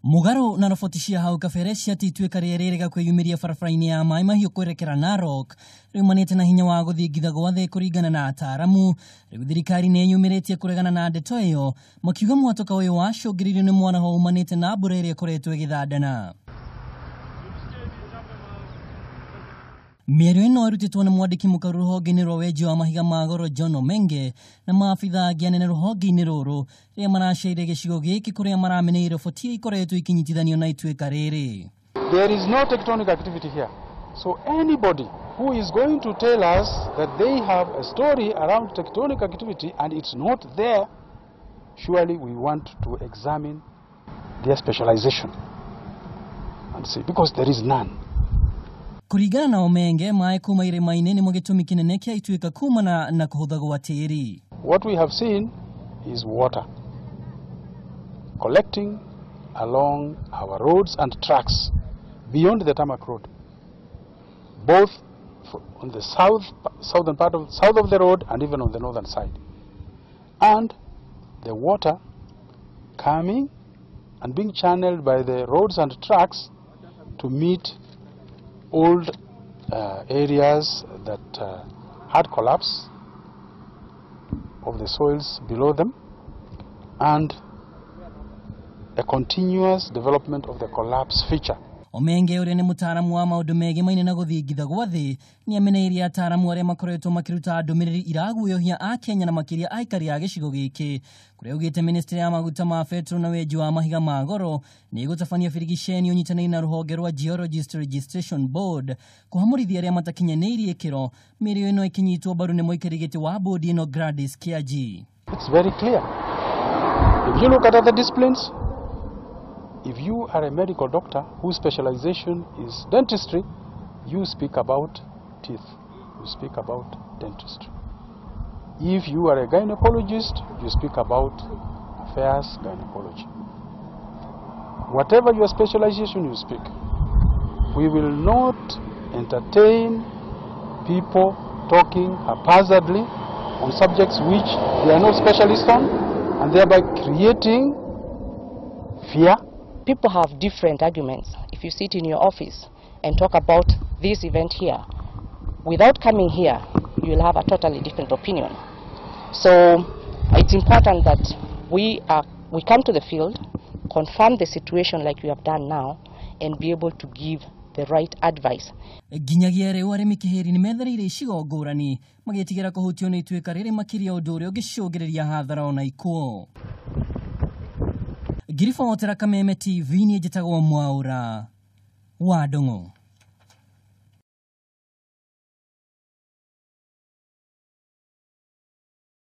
Mugaro na rofotishia hau kaferesia Thirikari ererega kweyumiria barabara-ini ya Maai Mahiu kwerekera Narok riumanite na hinya wa guthingitha gwathe kuregana na ataramu. Riu thirikari niyeyumiritie kuregana na ndeto iyo makiuga mwatoka uyu wacungiriirio ni mwaraho umanite na mbura iria ikoretwo igithandana. Miario ino irutitwo na Mwandiki mukaru ruhonge-ini rwa wenji wa mahiga ma goro John Omenge na maabitha angĩ anene ruhonge-ini ruru ria maraceire gicigo giki kuria marameneire roboti ikoretwo ikinyitithanio na ituika riri. There is no tectonic activity here. So anybody who is going to tell us that they have a story around tectonic activity and it's not there, surely we want to examine their specialization and see, because there is none. Kuregana na Omenge maai kuma irima-ini ni gitumi kinene kia ituika kumana na kuhutha gwa tiri. What we have seen is water collecting along our roads and tracks beyond the tarmac road, both on the southern part of south of the road and even on the northern side, and the water coming and being channeled by the roads and tracks to meet old areas that had collapse of the soils below them, and a continuous development of the collapse feature. Omenge uria ni mutaramu wa maundu megi maine na guthingitha gwa thi ni ameneirie ataramu aria makoretwo makiruta ndumiriri iraguoyohia a Kenya na makiria aikari a gicigo giki kuria ugite ministry ya maguta ma petro na wenji wa mahiga ma goro ni igutabania birigiceni unyitanĩri na ruhonge rwa Geologist Registration Board kuhamurithia aria matakinyanĩirie ikiro. Miario ino ikinyitwo mbaru ni muikarigiti wa board ino Gladys Kiaji. It's very clear. If you look at other disciplines, if you are a medical doctor whose specialization is dentistry, you speak about teeth, you speak about dentistry. If you are a gynecologist, you speak about affairs gynecology. Whatever your specialization you speak, we will not entertain people talking haphazardly on subjects which they are not specialists on, and thereby creating fear. People have different arguments. If you sit in your office and talk about this event here, without coming here, you will have a totally different opinion. So it's important that we come to the field, confirm the situation like we have done now, and be able to give the right advice. Ginyagia riu arimi kihiri ni methareire icigo ngurani magitigira kuhutio ni ituika riri makiria undu uria ugicungiriria hathara ona ikuo. Girifotera Kameme TV ni njitagwo Mwaura wa Ndong'o.